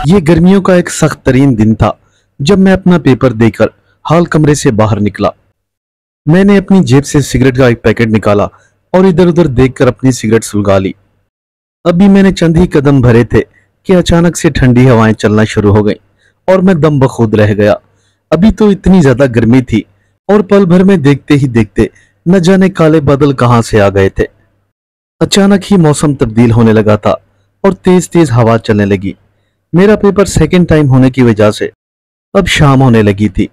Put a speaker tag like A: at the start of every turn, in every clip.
A: ये गर्मियों का एक सख्त तरीन दिन था जब मैं अपना पेपर देकर हॉल कमरे से बाहर निकला। मैंने अपनी जेब से सिगरेट का एक पैकेट निकाला और इधर उधर देखकर अपनी सिगरेट सुलगा ली। अभी मैंने चंद ही कदम भरे थे कि अचानक से ठंडी हवाएं चलना शुरू हो गईं और मैं दम बखूद रह गया। अभी तो इतनी ज्यादा गर्मी थी और पल भर में देखते ही देखते न जाने काले बादल कहां से आ गए थे। अचानक ही मौसम तब्दील होने लगा था और तेज तेज हवा चलने लगी। मेरा पेपर सेकंड टाइम होने की वजह से अब शाम होने लगी थी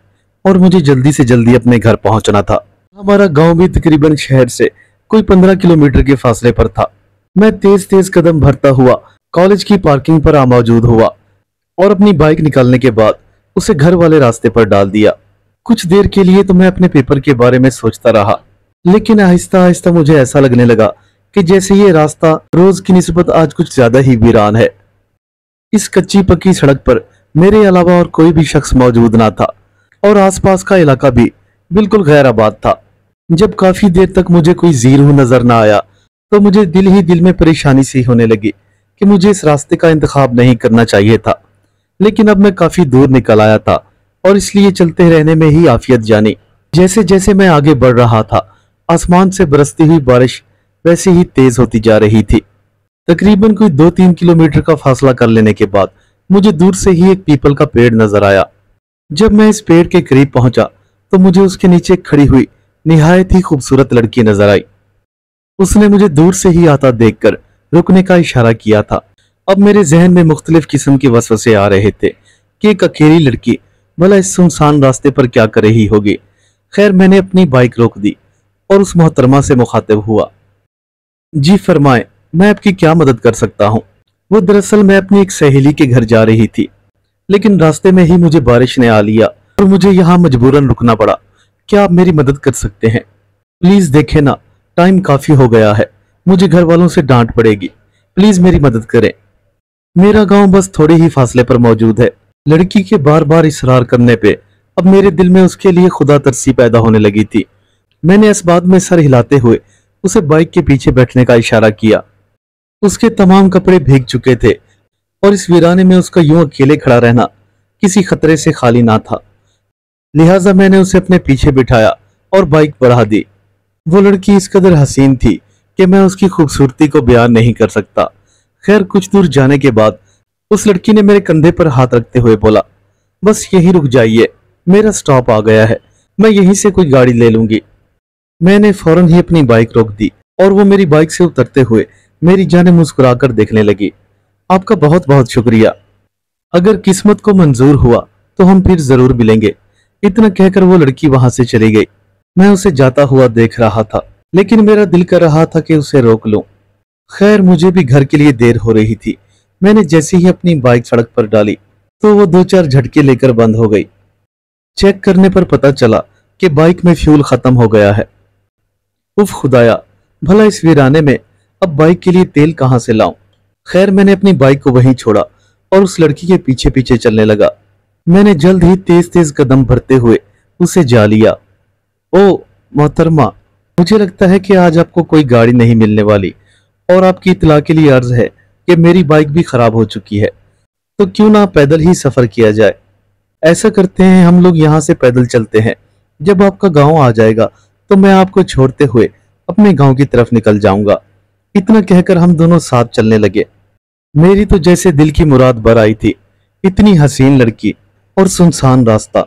A: और मुझे जल्दी से जल्दी अपने घर पहुंचना था। हमारा गांव भी तकरीबन शहर से कोई 15 किलोमीटर के फासले पर था। मैं तेज तेज कदम भरता हुआ कॉलेज की पार्किंग पर आ मौजूद हुआ और अपनी बाइक निकालने के बाद उसे घर वाले रास्ते पर डाल दिया। कुछ देर के लिए तो मैं अपने पेपर के बारे में सोचता रहा, लेकिन आहिस्ता आहिस्ता मुझे ऐसा लगने लगा कि जैसे ये रास्ता रोज की निस्बत आज कुछ ज्यादा ही वीरान है। इस कच्ची पक्की सड़क पर मेरे अलावा और कोई भी शख्स मौजूद ना था और आसपास का इलाका भी बिल्कुल गैर आबाद था। जब काफी देर तक मुझे कोई जीरू नजर ना आया तो मुझे दिल ही दिल में परेशानी सी होने लगी कि मुझे इस रास्ते का इंतखाब नहीं करना चाहिए था। लेकिन अब मैं काफी दूर निकल आया था और इसलिए चलते रहने में ही आफियत जानी। जैसे जैसे मैं आगे बढ़ रहा था आसमान से बरसती हुई बारिश वैसे ही तेज होती जा रही थी। तकरीबन कोई 2-3 किलोमीटर का फासला कर लेने के बाद मुझे दूर से ही एक पीपल का पेड़ नजर आया। जब मैं इस पेड़ के करीब पहुंचा तो मुझे उसके नीचे खड़ी हुई निहायत ही खूबसूरत लड़की नजर आई। उसने मुझे दूर से ही आता देखकर रुकने का इशारा किया था। अब मेरे जहन में मुख्तलिफ किस्म के वसवसे आ रहे थे कि एक अकेली लड़की भला इस सुनसान रास्ते पर क्या कर रही होगी। खैर मैंने अपनी बाइक रोक दी और उस मोहतरमा से मुखातिब हुआ। जी फरमाए, मैं आपकी क्या मदद कर सकता हूँ? वो दरअसल मैं अपनी एक सहेली के घर जा रही थी, लेकिन रास्ते में ही मुझे बारिश ने आ लिया और मुझे यहाँ मजबूरन रुकना पड़ा। क्या आप मेरी मदद कर सकते हैं? प्लीज देखें ना, टाइम काफी हो गया है, मुझे घर वालों से डांट पड़ेगी। प्लीज मेरी मदद करें। मेरा गांव बस थोड़े ही फासले पर मौजूद है। लड़की के बार बार इसरार करने पे अब मेरे दिल में उसके लिए खुदा तरसी पैदा होने लगी थी। मैंने इस बात में सर हिलाते हुए उसे बाइक के पीछे बैठने का इशारा किया। उसके तमाम कपड़े भीग चुके थे और इस वीराने में उसका यूं अकेले खड़ा रहना किसी खतरे से खाली ना था। लिहाजा मैंने उसे अपने पीछे बिठाया और बाइक बढ़ा दी। वो लड़की इस कदर हसीन थी कि मैं उसकी खूबसूरती को बयान नहीं कर सकता। खैर कुछ दूर जाने के बाद उस लड़की ने मेरे कंधे पर हाथ रखते हुए बोला, बस यहीं रुक जाइए, मेरा स्टॉप आ गया है, मैं यहीं से कोई गाड़ी ले लूंगी। मैंने फौरन ही अपनी बाइक रोक दी और वो मेरी बाइक से उतरते हुए मेरी जाने मुस्कुराकर देखने लगी। आपका बहुत बहुत शुक्रिया, अगर किस्मत को मंजूर हुआ तो हम फिर जरूर मिलेंगे। इतना कहकर वो लड़की वहां से चली गई। मैं उसे जाता हुआ देख रहा था, लेकिन मेरा दिल कर रहा था कि उसे रोक लूं। खैर मुझे भी घर के लिए देर हो रही थी। मैंने जैसे ही अपनी बाइक सड़क पर डाली तो वो 2-4 झटके लेकर बंद हो गई। चेक करने पर पता चला कि बाइक में फ्यूल खत्म हो गया है। उफ खुदाया, भला इस वीराने में अब बाइक के लिए तेल कहां से लाऊं। खैर मैंने अपनी बाइक को वहीं छोड़ा और उस लड़की के पीछे पीछे चलने लगा। मैंने जल्द ही तेज तेज कदम भरते हुए उसे जा लिया। ओ मोहतरमा, मुझे लगता है कि आज आपको कोई गाड़ी नहीं मिलने वाली और आपकी इत्तला के लिए अर्ज है कि मेरी बाइक भी खराब हो चुकी है, तो क्यों ना पैदल ही सफर किया जाए। ऐसा करते हैं, हम लोग यहाँ से पैदल चलते हैं। जब आपका गांव आ जाएगा तो मैं आपको छोड़ते हुए अपने गांव की तरफ निकल जाऊंगा। इतना कहकर हम दोनों साथ चलने लगे। मेरी तो जैसे दिल की मुराद बर आई थी, इतनी हसीन लड़की और सुनसान रास्ता।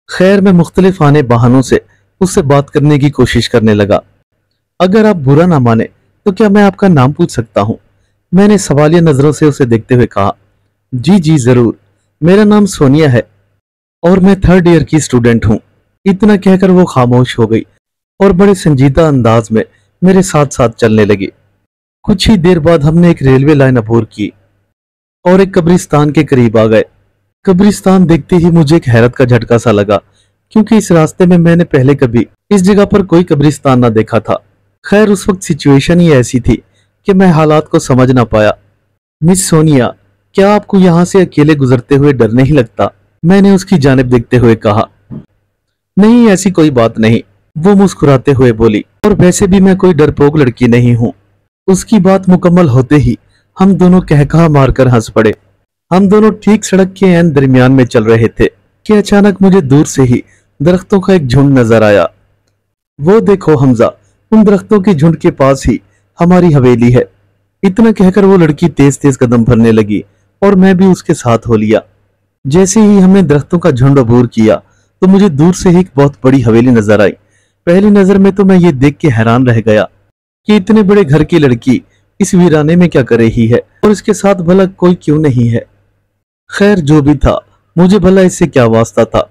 A: खैर मैं मुख्तलिफ आने बहानों से उससे बात करने की कोशिश करने लगा। अगर आप बुरा ना माने तो क्या मैं आपका नाम पूछ सकता हूँ? मैंने सवालिया नजरों से उसे देखते हुए कहा। जी जी जरूर, मेरा नाम सोनिया है और मैं 3rd ईयर की स्टूडेंट हूँ। इतना कहकर वो खामोश हो गई और बड़े संजीदा अंदाज में मेरे साथ साथ चलने लगी। कुछ ही देर बाद हमने एक रेलवे लाइन अबूर की और एक कब्रिस्तान के करीब आ गए। कब्रिस्तान देखते ही मुझे एक हैरत का झटका सा लगा, क्योंकि इस रास्ते में मैंने पहले कभी इस जगह पर कोई कब्रिस्तान ना देखा था। खैर उस वक्त सिचुएशन ही ऐसी थी कि मैं हालात को समझ ना पाया। मिस सोनिया, क्या आपको यहाँ से अकेले गुजरते हुए डर नहीं लगता? मैंने उसकी जानिब देखते हुए कहा। नहीं, ऐसी कोई बात नहीं, वो मुस्कुराते हुए बोली, और वैसे भी मैं कोई डरपोक लड़की नहीं हूँ। उसकी बात मुकम्मल होते ही हम दोनों कहकहा मारकर हंस पड़े। हम दोनों ठीक सड़क के ऐन दरमियान में चल रहे थे कि अचानक मुझे दूर से ही दरख्तों का एक झुंड नजर आया। वो देखो हमजा, उन दरख्तों के झुंड के पास ही हमारी हवेली है। इतना कहकर वो लड़की तेज तेज कदम भरने लगी और मैं भी उसके साथ हो लिया। जैसे ही हमने दरख्तों का झुंड अबूर किया तो मुझे दूर से ही एक बहुत बड़ी हवेली नजर आई। पहली नजर में तो मैं ये देख के हैरान रह गया कि इतने बड़े घर की लड़की इस वीराने में क्या कर रही है और इसके साथ भला कोई क्यों नहीं है। खैर जो भी था, मुझे भला इससे क्या वास्ता था।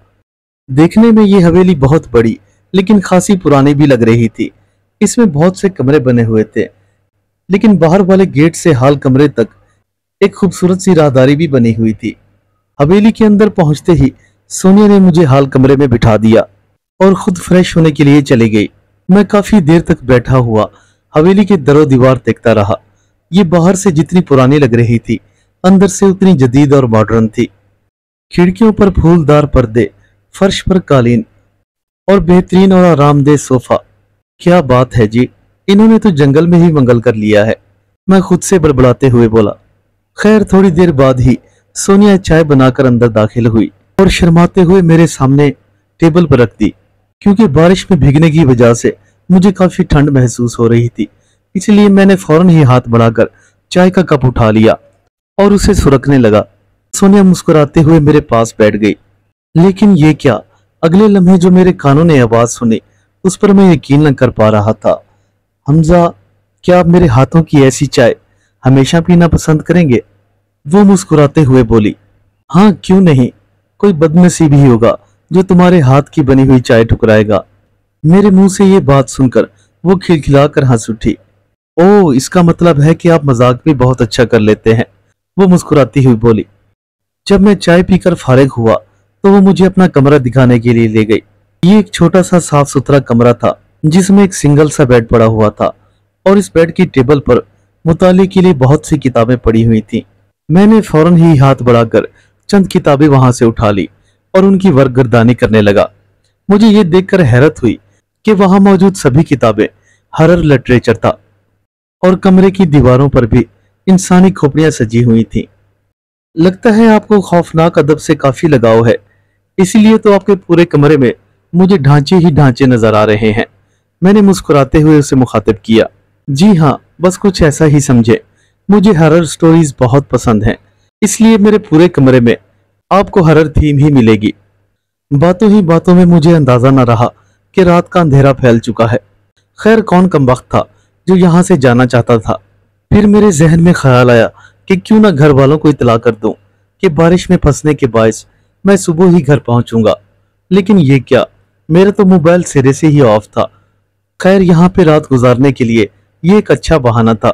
A: देखने में ये हवेली बहुत बड़ी लेकिन खासी पुरानी भी लग रही थी। इसमें बहुत से कमरे बने हुए थे, लेकिन बाहर वाले गेट से हाल कमरे तक एक खूबसूरत सी राहदारी भी बनी हुई थी। हवेली के अंदर पहुंचते ही सोनिया ने मुझे हाल कमरे में बिठा दिया और खुद फ्रेश होने के लिए चली गई। मैं काफी देर तक बैठा हुआ हवेली के दरो दीवार देखता रहा। ये बाहर से जितनी पुरानी लग रही थी, अंदर से उतनी जदीद और मॉडर्न थी। खिड़कियों पर फूलदार पर्दे, फर्श पर कालीन और बेहतरीन और आरामदेह सोफा। क्या बात है जी, इन्होंने तो जंगल में ही मंगल कर लिया है, मैं खुद से बड़बड़ाते हुए बोला। खैर थोड़ी देर बाद ही सोनिया चाय बनाकर अंदर दाखिल हुई और शर्माते हुए मेरे सामने टेबल पर रख दी। क्योंकि बारिश में भीगने की वजह से मुझे काफी ठंड महसूस हो रही थी, इसलिए मैंने फौरन ही हाथ बढ़ाकर चाय का कप उठा लिया और उसे सुरखने लगा। सोनिया मुस्कुराते हुए मेरे पास बैठ गई। लेकिन ये क्या, अगले लम्हे जो मेरे कानों ने आवाज सुनी उस पर मैं यकीन न कर पा रहा था। हमजा, क्या आप मेरे हाथों की ऐसी चाय हमेशा पीना पसंद करेंगे? वो मुस्कुराते हुए बोली। हाँ क्यों नहीं, कोई बदनसीब ही होगा जो तुम्हारे हाथ की बनी हुई चाय ठुकराएगा। मेरे मुंह से ये बात सुनकर वो खिलखिलाकर हंस उठी। ओह, इसका मतलब है कि आप मजाक भी बहुत अच्छा कर लेते हैं, वो मुस्कुराती हुई बोली। जब मैं चाय पीकर फारिग हुआ तो वो मुझे अपना कमरा दिखाने के लिए ले गई। ये एक छोटा सा साफ सुथरा कमरा था जिसमें एक सिंगल सा बेड पड़ा हुआ था और इस बेड की टेबल पर मुताले के लिए बहुत सी किताबें पड़ी हुई थीं। मैंने फौरन ही हाथ बढ़ाकर चंद किताबें वहां से उठा ली और उनकी वर्कगर्दानी करने लगा। मुझे ये देखकर हैरत हुई कि वहां मौजूद सभी किताबें हॉरर लिटरेचर था और कमरे की दीवारों पर भी इंसानी खोपड़ियां सजी हुई थीं। लगता है आपको खौफनाक अदब से काफी लगाव है, इसीलिए तो आपके पूरे कमरे में मुझे ढांचे ही ढांचे नजर आ रहे हैं। मैंने मुस्कुराते हुए उसे मुखातिब किया। जी हाँ, बस कुछ ऐसा ही समझे। मुझे हॉरर स्टोरीज बहुत पसंद हैं, इसलिए मेरे पूरे कमरे में आपको हॉरर थीम ही मिलेगी। बातों ही बातों में मुझे अंदाजा न रहा कि रात का अंधेरा फैल चुका है। खैर कौन कमबख्त था जो यहाँ से जाना चाहता था। फिर मेरे जहन में ख्याल आया कि क्यों ना घर वालों को इतला कर दूं कि बारिश में फंसने के बायस मैं सुबह ही घर पहुंचूंगा। लेकिन ये क्या, मेरा तो मोबाइल सिरे से ही ऑफ था। खैर यहाँ पे रात गुजारने के लिए ये एक अच्छा बहाना था।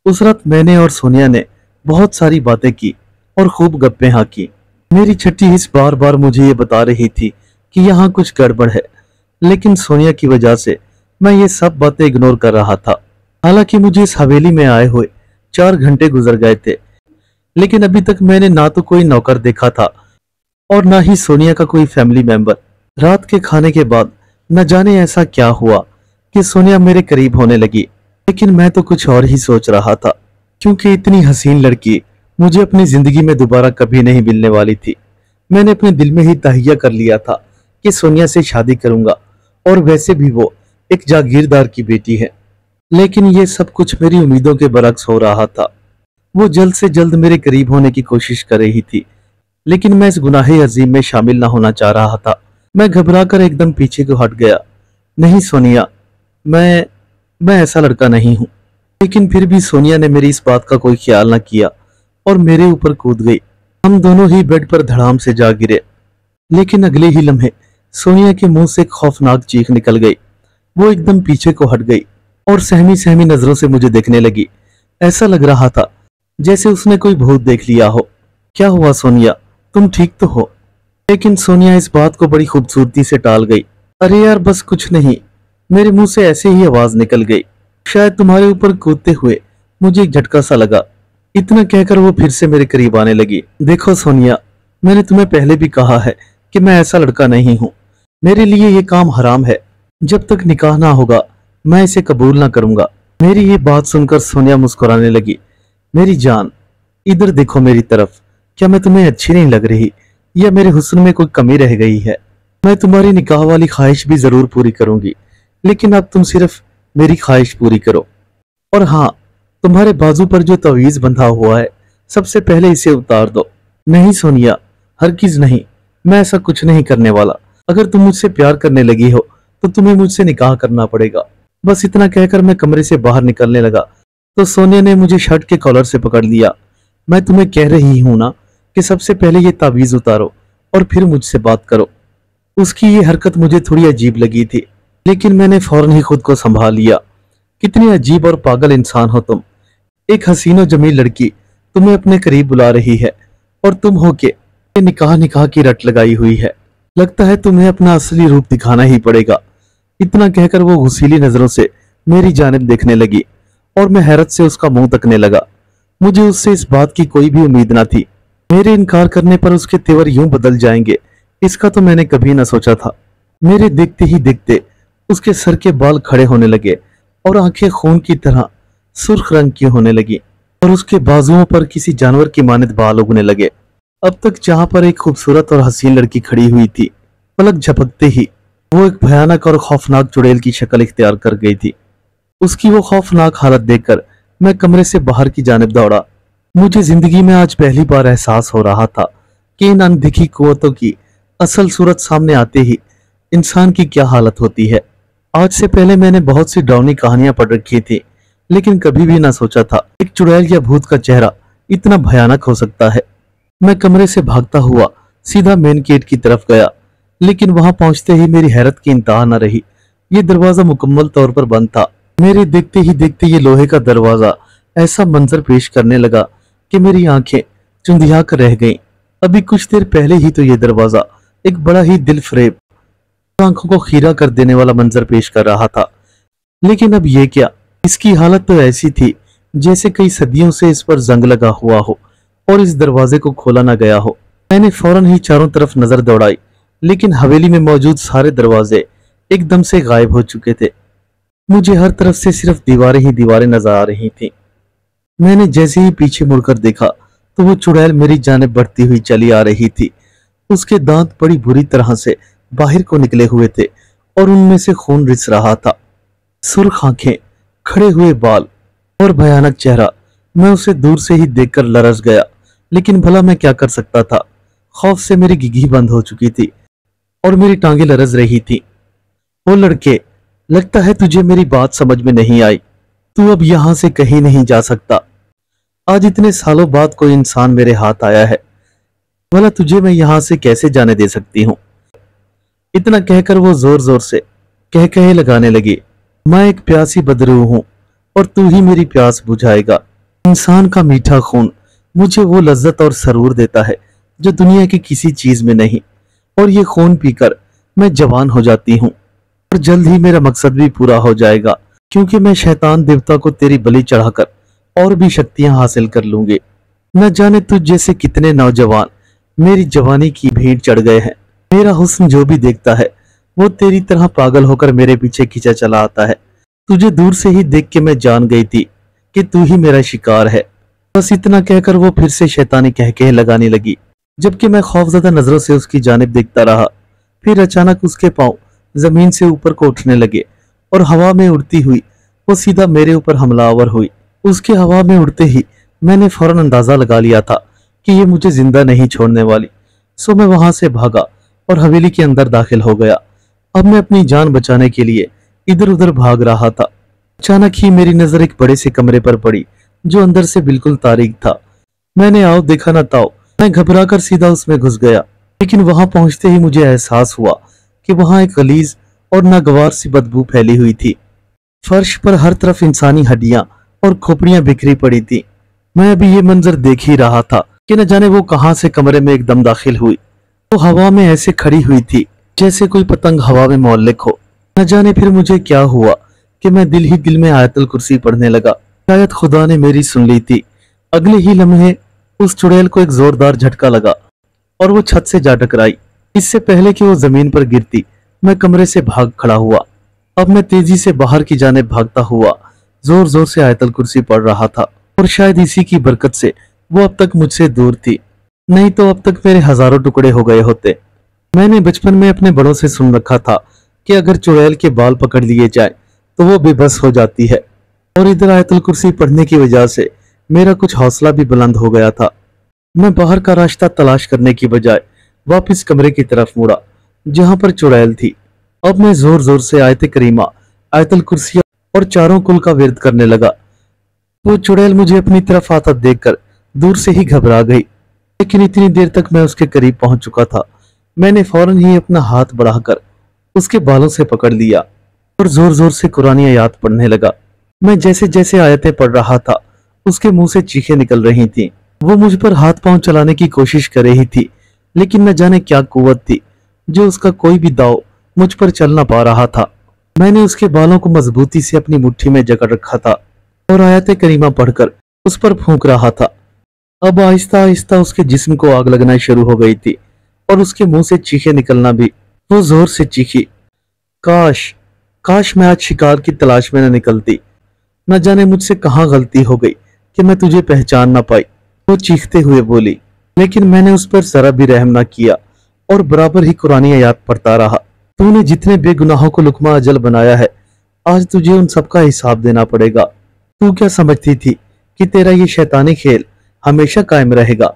A: उस रात मैंने और सोनिया ने बहुत सारी बातें की और खूब गप्पे हाँकी। मेरी छठी हिस्स बार बार मुझे ये बता रही थी कि यहाँ कुछ गड़बड़ है, लेकिन सोनिया की वजह से मैं ये सब बातें इग्नोर कर रहा था। हालांकि मुझे इस हवेली में आए हुए 4 घंटे गुजर गए थे, लेकिन अभी तक मैंने ना तो कोई नौकर देखा था और ना ही सोनिया का कोई फैमिली मेंबर। रात के खाने के बाद न जाने ऐसा क्या हुआ कि सोनिया मेरे करीब होने लगी, लेकिन मैं तो कुछ और ही सोच रहा था, क्योंकि इतनी हसीन लड़की मुझे अपनी जिंदगी में दोबारा कभी नहीं मिलने वाली थी। मैंने अपने दिल में ही तहैया कर लिया था कि सोनिया से शादी करूंगा, और वैसे भी वो एक जागीरदार की बेटी है। लेकिन ये सब कुछ मेरी उम्मीदों के बरक्स हो रहा था। वो जल्द से जल्द मेरे करीब होने की कोशिश कर रही थी, लेकिन मैं इस गुनाहे अजीम में शामिल ना होना चाह रहा था। मैं घबराकर एकदम पीछे को हट गया। नहीं सोनिया, मैं ऐसा लड़का नहीं हूं। लेकिन फिर भी सोनिया ने मेरी इस बात का कोई ख्याल न किया और मेरे ऊपर कूद गई। हम दोनों ही बेड पर धड़ाम से जा गिरे। लेकिन अगले ही लम्हे सोनिया के मुंह से एक खौफनाक चीख निकल गई। वो एकदम पीछे को हट गई और सहमी सहमी नजरों से मुझे देखने लगी। ऐसा लग रहा था जैसे उसने कोई भूत देख लिया हो। क्या हुआ सोनिया, तुम ठीक तो हो? लेकिन सोनिया इस बात को बड़ी खूबसूरती से टाल गई। अरे यार बस कुछ नहीं, मेरे मुंह से ऐसे ही आवाज निकल गई। शायद तुम्हारे ऊपर कूदते हुए मुझे एक झटका सा लगा। इतना कहकर वो फिर से मेरे करीब आने लगी। देखो सोनिया, मैंने तुम्हें पहले भी कहा है कि मैं ऐसा लड़का नहीं हूँ। मेरे लिए ये काम हराम है। जब तक निकाह ना होगा मैं इसे कबूल ना करूंगा। मेरी ये बात सुनकर सोनिया मुस्कुराने लगी। मेरी जान, इधर देखो मेरी तरफ। क्या मैं तुम्हें अच्छी नहीं लग रही या मेरे हुस्न में कोई कमी रह गई है? मैं तुम्हारी निकाह वाली ख्वाहिश भी जरूर पूरी करूंगी, लेकिन अब तुम सिर्फ मेरी ख्वाहिश पूरी करो। और हाँ, तुम्हारे बाजू पर जो तवीज बंधा हुआ है, सबसे पहले इसे उतार दो। नहीं सोनिया, हरगिज नहीं, मैं ऐसा कुछ नहीं करने वाला। अगर तुम मुझसे प्यार करने लगी हो तो तुम्हें मुझसे निकाह करना पड़ेगा। बस इतना कहकर मैं कमरे से बाहर निकलने लगा तो सोनिया ने मुझे शर्ट के कॉलर से पकड़ लिया। मैं तुम्हें कह रही हूं ना कि सबसे पहले ये तावीज उतारो और फिर मुझसे बात करो। उसकी ये हरकत मुझे थोड़ी अजीब लगी थी, लेकिन मैंने फौरन ही खुद को संभाल लिया। कितनी अजीब और पागल इंसान हो तुम। एक हसीन और जमील लड़की तुम्हें अपने करीब बुला रही है और तुम हो के निकाह निकाह की रट लगाई हुई है। लगता है तुम्हें अपना असली रूप दिखाना ही पड़ेगा। इतना कहकर वो घुसीली नजरों से मेरी जानिब देखने लगी और मैं हैरत से उसका मुंह तकने लगा। मुझे उससे इस बात की कोई भी उम्मीद न थी। मेरे इनकार करने पर उसके तेवर यूं बदल जाएंगे, इसका तो मैंने कभी न सोचा था। मेरे देखते ही देखते उसके सर के बाल खड़े होने लगे और आंखें खून की तरह सुर्ख रंग की होने लगी और उसके बाजुओं पर किसी जानवर की मानद बाल उगने लगे। अब तक जहां पर एक खूबसूरत और हसीन लड़की खड़ी हुई थी, पलक झपकते ही वो एक भयानक और खौफनाक चुड़ैल की शक्ल इख्तियार कर गई थी। उसकी वो खौफनाक हालत देखकर मैं कमरे से बाहर की जानिब दौड़ा। मुझे जिंदगी में आज पहली बार एहसास हो रहा था कि इन अनदिखी कुव्वतों की असल सूरत सामने आते ही इंसान की क्या हालत होती है। आज से पहले मैंने बहुत सी डरावनी कहानियां पढ़ रखी थी, लेकिन कभी भी ना सोचा था एक चुड़ैल या भूत का चेहरा इतना भयानक हो सकता है। मैं कमरे से भागता हुआ सीधा मेन गेट की तरफ गया, लेकिन वहां पहुंचते ही मेरी हैरत की इंतहा न रही। ये दरवाजा मुकम्मल तौर पर बंद था। मेरे देखते ही देखते ये लोहे का दरवाजा ऐसा मंजर पेश करने लगा कि मेरी आंखें चुंधिया कर रह गईं। अभी कुछ देर पहले ही तो ये दरवाजा एक बड़ा ही दिल फरेब, आंखों को खीरा कर देने वाला मंजर पेश कर रहा था, लेकिन अब ये क्या? इसकी हालत तो ऐसी थी जैसे कई सदियों से इस पर जंग लगा हुआ हो और इस दरवाजे को खोला ना गया हो। मैंने फौरन ही चारों तरफ नजर दौड़ाई, लेकिन हवेली में मौजूद सारे दरवाजे एकदम से गायब हो चुके थे। मुझे हर तरफ से सिर्फ दीवारें ही दीवारें नजर आ रही थीं। मैंने जैसे ही पीछे मुड़कर देखा तो वो चुड़ैल मेरी जानिब बढ़ती हुई चली आ रही थी। उसके दांत बड़ी बुरी तरह से बाहर को निकले हुए थे और उनमें से खून रिस रहा था। सुर्ख आंखें, खड़े हुए बाल और भयानक चेहरा। मैं उसे दूर से ही देखकर लरस गया, लेकिन भला मैं क्या कर सकता था। खौफ से मेरी गिगी बंद हो चुकी थी और मेरी टांगें लरज रही थी। ओ लड़के, लगता है तुझे मेरी बात समझ में नहीं आई। तू अब यहां से कहीं नहीं जा सकता। आज इतने सालों बाद कोई इंसान मेरे हाथ आया है, भला तुझे मैं यहां से कैसे जाने दे सकती हूँ? इतना कहकर वो जोर जोर से कह कहे लगाने लगी। मैं एक प्यासी बदरू हूं और तू ही मेरी प्यास बुझाएगा। इंसान का मीठा खून मुझे वो लज्जत और सरूर देता है जो दुनिया की किसी चीज में नहीं, और ये खून पीकर मैं जवान हो जाती हूँ और जल्द ही मेरा मकसद भी पूरा हो जाएगा, क्योंकि मैं शैतान देवता को तेरी बलि चढ़ाकर और भी शक्तियां हासिल कर लूंगी। न जाने तुझ जैसे कितने नौजवान मेरी जवानी की भेंट चढ़ गए हैं। मेरा हुस्न जो भी देखता है वो तेरी तरह पागल होकर मेरे पीछे खींचा चला आता है। तुझे दूर से ही देख के मैं जान गई थी कि तू ही मेरा शिकार है। बस इतना कहकर वो फिर से शैतानी कहके लगाने लगी, जबकि मैं खौफजदा नजरों से उसकी जानिब देखता रहा। फिर अचानक उसके पांव जमीन से ऊपर को उठने लगे और हवा में उड़ती हुई वो सीधा मेरे ऊपर हमलावर हुई। उसके हवा में उड़ते ही मैंने फौरन अंदाजा लगा लिया था कि ये मुझे जिंदा नहीं छोड़ने वाली, सो मैं वहां से भागा और हवेली के अंदर दाखिल हो गया। अब मैं अपनी जान बचाने के लिए इधर उधर भाग रहा था। अचानक ही मेरी नजर एक बड़े से कमरे पर पड़ी जो अंदर से बिल्कुल तारीक था। मैंने आओ देखा ना ताओ, मैं घबराकर सीधा उसमें घुस गया, लेकिन वहां पहुंचते ही मुझे एहसास हुआ कि वहां एक गलीज और नागवार सी बदबू फैली हुई थी। फर्श पर हर तरफ इंसानी हड्डियां और खोपड़ियां बिखरी पड़ी थी। मैं अभी ये मंजर देख ही रहा था कि न जाने वो कहां से कमरे में एकदम दाखिल हुई। वो हवा में ऐसे खड़ी हुई थी जैसे कोई पतंग हवा में मोल्लिक हो। न जाने फिर मुझे क्या हुआ कि मैं दिल ही दिल में आयतुल कुर्सी पढ़ने लगा। शायद खुदा ने मेरी सुन ली थी। अगले ही लम्हे उस चुड़ैल को एक जोरदार झटका लगा और वो छत से जा टकराई। इससे पहले कि वो जमीन पर गिरती मैं कमरे से भाग खड़ा हुआ। अब मैं तेजी से बाहर की जानिब भागता हुआ जोर जोर से आयतुल कुर्सी पढ़ रहा था, और शायद इसी की बरकत से वो अब तक मुझसे दूर थी। नहीं तो अब तक मेरे हजारों टुकड़े हो गए होते। मैंने बचपन में अपने बड़ों से सुन रखा था कि अगर चुड़ैल के बाल पकड़ लिए जाए तो वो बेबस हो जाती है, और इधर आयतुल कुर्सी पढ़ने की वजह से मेरा कुछ हौसला भी बुलंद हो गया था। मैं बाहर का रास्ता तलाश करने की बजाय वापस कमरे की तरफ मुड़ा जहां पर चुड़ैल थी। अब मैं जोर जोर से आयत करीमा, आयतुल कुर्सी और चारों कुल का विर्द करने लगा। वो चुड़ैल मुझे अपनी तरफ आता देखकर दूर से ही घबरा गई, लेकिन इतनी देर तक मैं उसके करीब पहुंच चुका था। मैंने फौरन ही अपना हाथ बढ़ाकर उसके बालों से पकड़ लिया और जोर जोर से कुरानी आयत पढ़ने लगा। मैं जैसे जैसे आयतें पढ़ रहा था उसके मुंह से चीखें निकल रही थीं। वो मुझ पर हाथ पांव चलाने की कोशिश कर रही थी, लेकिन न जाने क्या कुव्वत थी जो उसका कोई भी दाव मुझ पर चल ना पा रहा था। मैंने उसके बालों को मजबूती से अपनी मुट्ठी में जकड़ रखा था और आयत करीमा पढ़कर उस पर फूंक रहा था। अब आहिस्ता आहिस्ता उसके जिस्म को आग लगना शुरू हो गई थी और उसके मुंह से चीखें निकलना भी। वो जोर से चीखी, काश काश मैं आज शिकार की तलाश में न निकलती। न जाने मुझसे कहाँ गलती हो गई कि मैं तुझे पहचान ना पाई, वो चीखते हुए बोली। लेकिन मैंने उस पर जरा भी रहम ना किया और बराबर ही कुरानी आयत पढ़ता रहा। तूने जितने बेगुनाहों को लुकमा अजल बनाया है, आज तुझे उन सब का हिसाब देना पड़ेगा। तू क्या समझती थी कि तेरा ये शैतानी खेल हमेशा कायम रहेगा?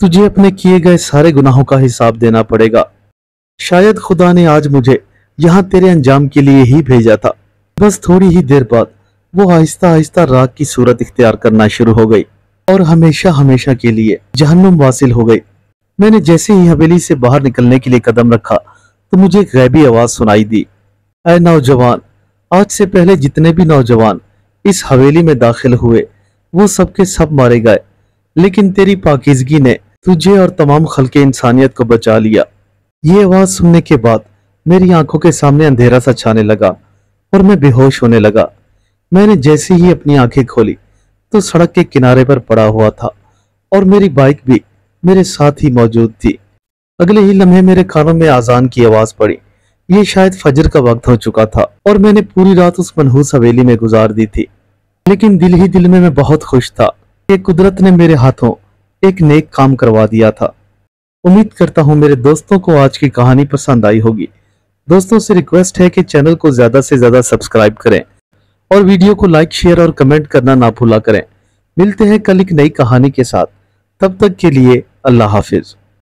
A: तुझे अपने किए गए सारे गुनाहों का हिसाब देना पड़ेगा। शायद खुदा ने आज मुझे यहाँ तेरे अंजाम के लिए ही भेजा था। बस थोड़ी ही देर बाद वो आहिस्ता आहिस्ता राग की सूरत इख्तियार करना शुरू हो गई और हमेशा हमेशा के लिए जहन्नुम वासिल हो गई। मैंने जैसे ही हवेली से बाहर निकलने के लिए कदम रखा तो मुझे एक गैबी आवाज सुनाई दी, ऐ नौजवान, आज से पहले जितने भी नौजवान इस हवेली में दाखिल हुए वो सब के सब मारे गए, लेकिन तेरी पाकीज़गी ने तुझे और तमाम खल्के इंसानियत को बचा लिया। ये आवाज सुनने के बाद मेरी आंखों के सामने अंधेरा सा छाने लगा और मैं बेहोश होने लगा। मैंने जैसे ही अपनी आंखें खोली तो सड़क के किनारे पर पड़ा हुआ था और मेरी बाइक भी मेरे साथ ही मौजूद थी। अगले ही लम्हे मेरे कानों में आजान की आवाज पड़ी। ये शायद फजर का वक्त हो चुका था और मैंने पूरी रात उस मनहूस हवेली में गुजार दी थी, लेकिन दिल ही दिल में मैं बहुत खुश था कि कुदरत ने मेरे हाथों एक नेक काम करवा दिया था। उम्मीद करता हूँ मेरे दोस्तों को आज की कहानी पसंद आई होगी। दोस्तों से रिक्वेस्ट है कि चैनल को ज्यादा से ज्यादा सब्सक्राइब करें और वीडियो को लाइक, शेयर और कमेंट करना ना भूला करें। मिलते हैं कल एक नई कहानी के साथ, तब तक के लिए अल्लाह हाफिज।